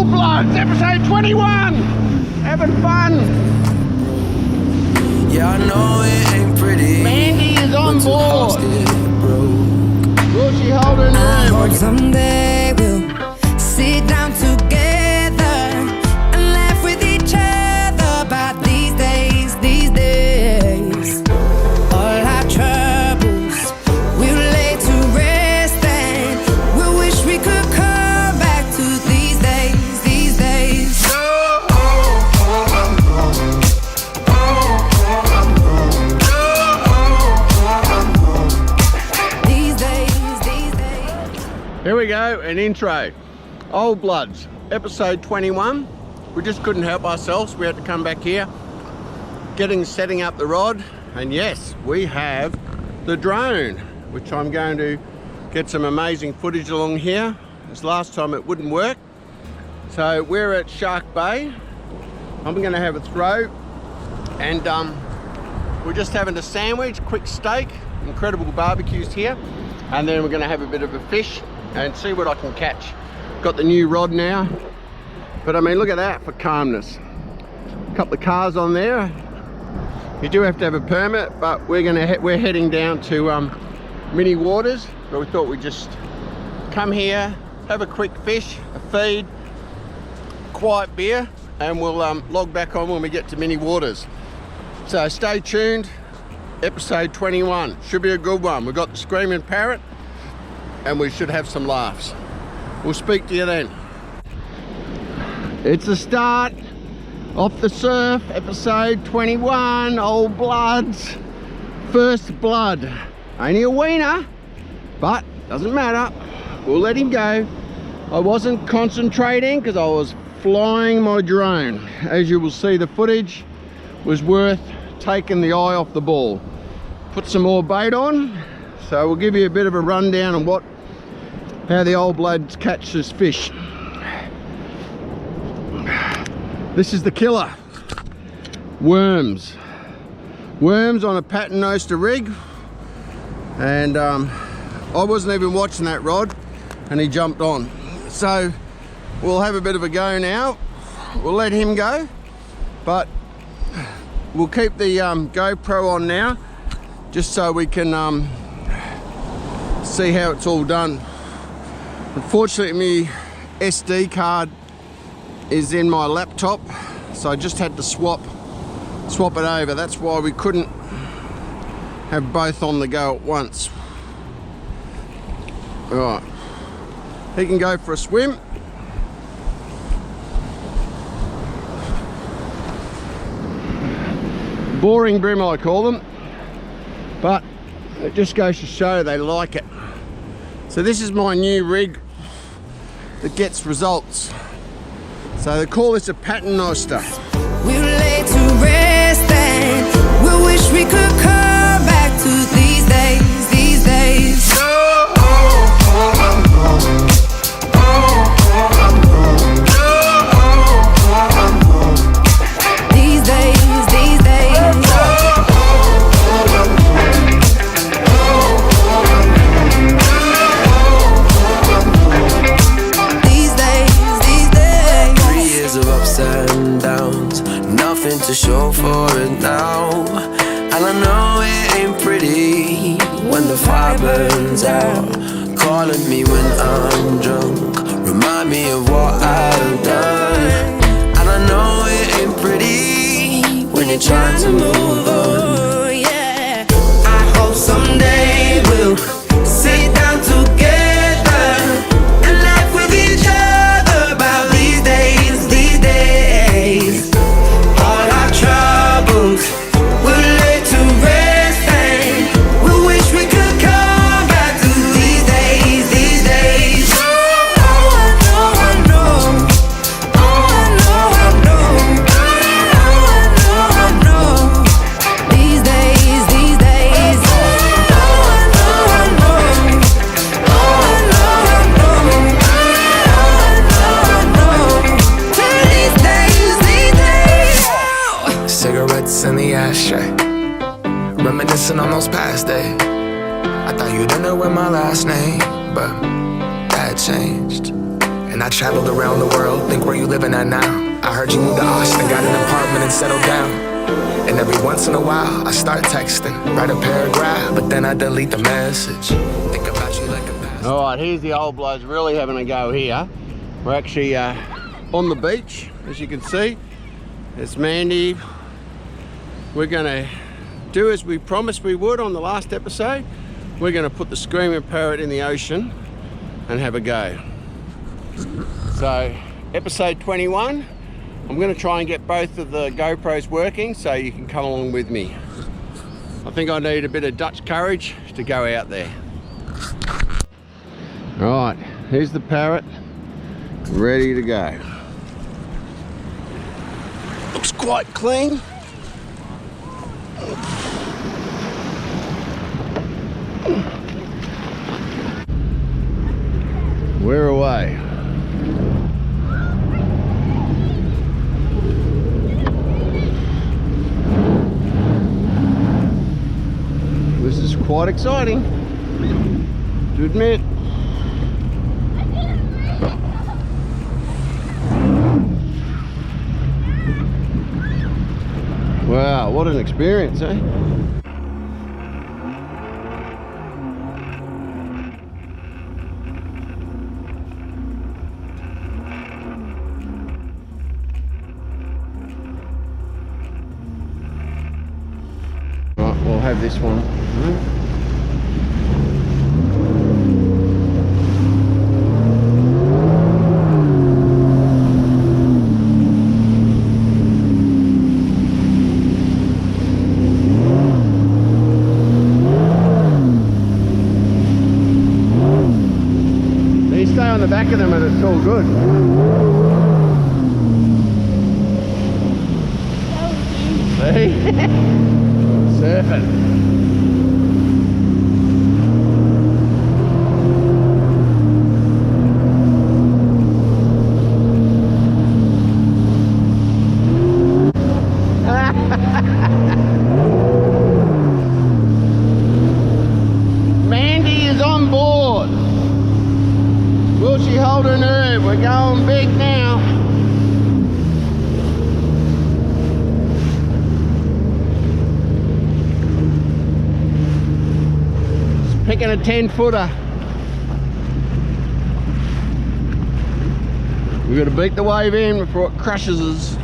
Old Bloods, episode 21! Having fun! Yeah, I know it ain't pretty. Mandy is on board! Will she hold her I hope name? someday we'll sit down together and laugh with each other about these days, these days. All our troubles we'll lay to rest and we wish we could come back to these days, these days. These days, these days. Here we go, an intro. Old Bloods, episode 21. We just couldn't help ourselves. We had to come back here, setting up the rod. And yes, we have the drone, which I'm going to get some amazing footage along here. This last time it wouldn't work. So we're at Shark Bay. I'm gonna have a throw. And we're just having a sandwich, quick steak, incredible barbecues here. And then we're gonna have a bit of a fish and see what I can catch. Got the new rod now. But I mean, look at that for calmness. A couple of cars on there. You do have to have a permit, but we're heading down to Mini Waters. But we thought we'd just come here, have a quick fish, a feed, quiet beer, and we'll log back on when we get to Mini Waters. So stay tuned. Episode 21 should be a good one. We've got the Screaming Parrot, and we should have some laughs. We'll speak to you then. It's the start. Off the Surf, episode 21, Old Bloods, first blood. Only a wiener, but doesn't matter. We'll let him go. I wasn't concentrating because I was flying my drone. As you will see, the footage was worth taking the eye off the ball. Put some more bait on, so we'll give you a bit of a rundown on how the Old Bloods catch this fish. This is the killer. Worms. Worms on a paternoster rig. And I wasn't even watching that rod and he jumped on. So we'll have a bit of a go now. We'll let him go, but we'll keep the GoPro on now just so we can see how it's all done. Unfortunately, my SD card is in my laptop, so I just had to swap it over. That's why we couldn't have both on the go at once. All right, he can go for a swim. Boring brim, I call them, but it just goes to show they like it. So this is my new rig that gets results. So they call this a paternoster. We'll lay to rest and we wish we could come back to these days, these days. These days, these days. These days, these days. 3 years of ups and downs, nothing to show for it now. And I know it ain't pretty when the fire burns out. Calling me when I'm drunk, remind me of what I've done. And I know it ain't pretty when you're trying to move on. Yeah. I hope someday we'll sit down together and laugh with each other about these days, these days. All our troubles we'll lay to rest and we wish we could come back to these days, these days. Oh, I know, I know. Oh, I know, I know. Oh, I know, I know. These days, these days. Oh, I know, I know. Oh, I know, I know. Oh, I know, I know. These days, these days. Cigarettes in the ashtray, reminiscing on those past days. I thought you didn't know my last name, but that changed. And I traveled around the world, think where you living at now. I heard you moved to Austin, got an apartment and settled down. And every once in a while, I start texting, write a paragraph, but then I delete the message. Think about you like a past. All right, here's the old blokes really having a go here. We're actually on the beach, as you can see. It's Mandy. We're gonna do as we promised we would on the last episode. We're gonna put the Screaming Parrot in the ocean and have a go. So, episode 21, I'm gonna try and get both of the GoPros working so you can come along with me. I think I need a bit of Dutch courage to go out there. All right, here's the parrot, ready to go. Looks quite clean. We're away. This is quite exciting, to admit. Wow, what an experience, eh? Right, we'll have this one. Stay on the back of them and it's all good. See? Surfing. Mandy is on board. Will she hold her nerve? We're going big now. Just picking a 10-footer. We've got to beat the wave in before it crushes us.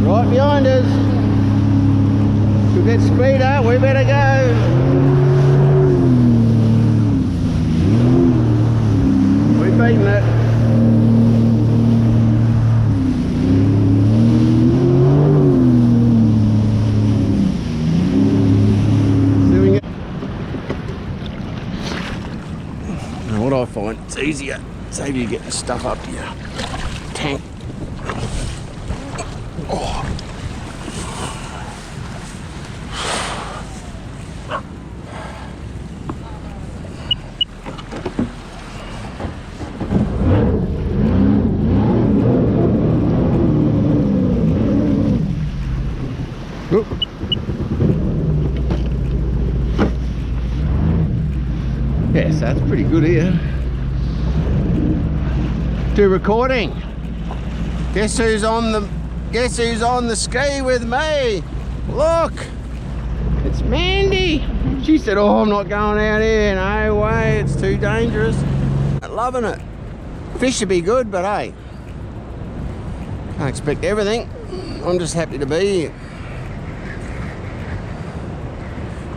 Right behind us. Get speed up, we better go. We're beating it. Doing it. Now what I find, it's easier. Save you get the stuff up your tank. Oh. Oop. Yes, that's pretty good here. To recording. Guess who's on the ski with me? Look, it's Mandy. She said, "Oh, I'm not going out here. No way, it's too dangerous." I'm loving it. Fish should be good, but hey, can't expect everything. I'm just happy to be here.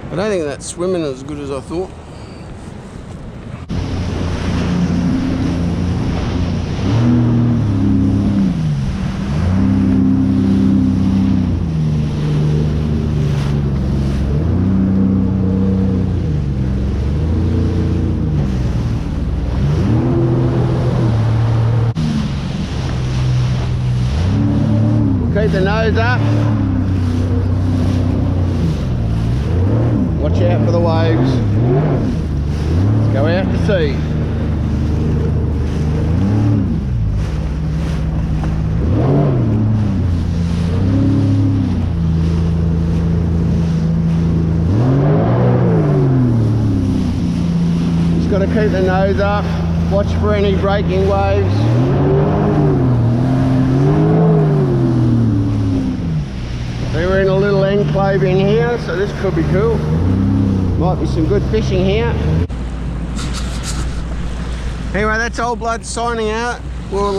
I don't think that swimming is as good as I thought. Keep the nose up. Watch out for the waves. Let's go out to sea. keep the nose up, watch for any breaking waves. We're in a little enclave in here, so this could be cool. Might be some good fishing here. Anyway, that's Old Blood signing out. We'll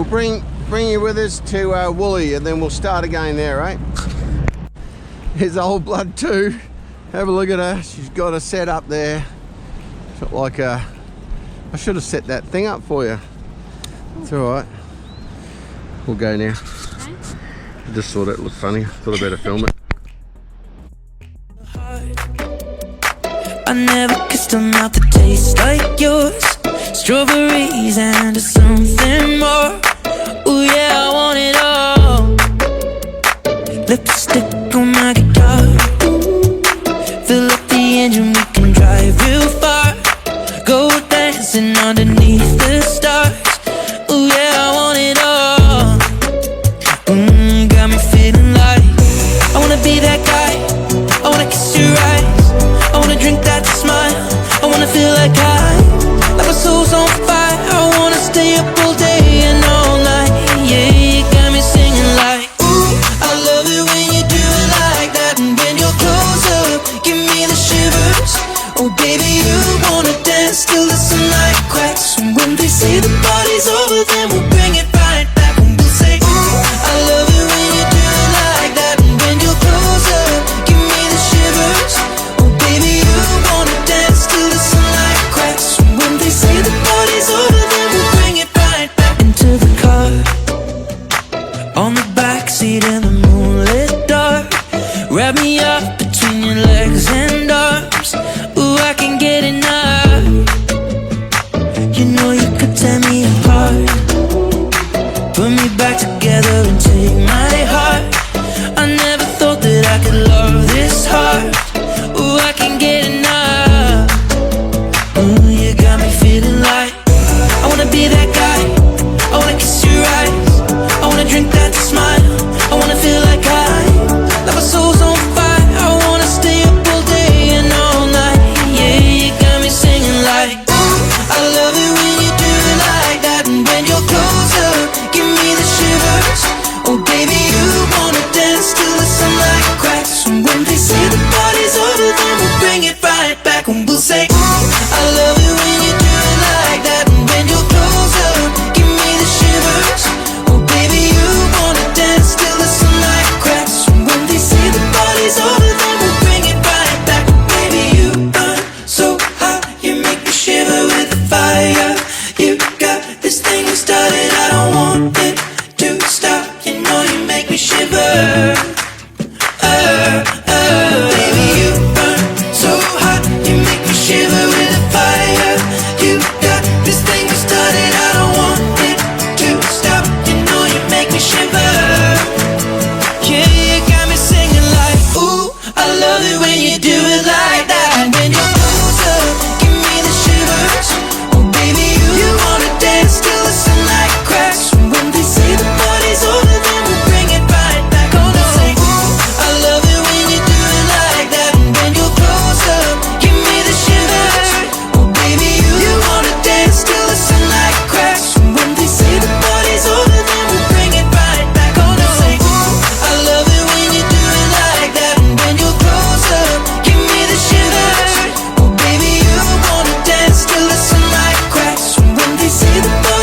bring you with us to Woolly, and then we'll start again there, right? Here's Old Blood 2. Have a look at her. She's got a set up there. Got like a... I should have set that thing up for you. It's all right. We'll go now. I just thought it looked funny. Thought I better film it. I never kissed a mouth that tastes like yours. Strawberries and something more. Ooh yeah, I want it all. Lipstick on my guitar. Fill up the engine, we can drive real far. Go dancing underneath the stars. Ooh yeah, I want it all. Got me feeling like I wanna be that guy. I wanna kiss your eyes. I wanna drink that smile. I wanna feel like like my soul's on fire. I wanna stay up all day and all night. Yeah, you got me singing like, ooh, I love it when you do it like that. And when you're close up, give me the shivers. Oh baby, you wanna dance till the sunlight cracks. And when they say the party's over, then we'll bring it right back. And we'll say, ooh, I love it when you do it like that. And when you're close up, give me the shivers. Oh baby, you wanna dance till the sunlight cracks. And when they say the party's over, then we'll bring it right back. Into the car, on the backseat in the moonlit dark. Wrap me up between your legs and arms. Ooh, I can get enough. You know you could tear me apart. Put me back together and take my heart. I never thought that I could love this hard. Ooh, I can get enough. Ooh, you got me feeling like I wanna be that guy. I wanna kiss your eyes. I wanna drink that smile. I wanna feel like like my soul's on fire. I wanna stay up all day and all night. Yeah, you got me singing like, ooh, I love it when you do it like that. And when you're close up, give me the shivers. Oh baby, you wanna dance till the sunlight cracks. And when they say the party's over, then we'll bring it right back. And we'll say, ooh, I love it when you do it like that. And when you're close up, give me the shivers. Oh baby, you wanna dance till the sunlight cracks. And when they say the party's over, then we'll bring it right back. Baby, you burn so hot, you make me shiver with the fire. You got this thing we started, I don't want it to stop. You know you make me shiver. Baby, you burn so hot, you make me shiver with the fire. You got this thing we started, I don't want it to stop. You know you make me shiver. Yeah, you got me singing like, ooh, I love it when you do it like that. And when you're close up, give me the shivers. Oh baby, you wanna dance till the sunlight cracks. And when they say the party's over, then we'll bring it right back. Oh no, say, ooh, I love it when you do it like that. And when you're close up, give me the shivers. Oh baby, you wanna dance till the sunlight cracks. And when they say the party's over, then we'll bring it right back. Oh no, say, ooh, I love it when you do it like that. And when you're close up, give me the shivers. Oh baby, you wanna dance till the sunlight cracks. And when they say the party's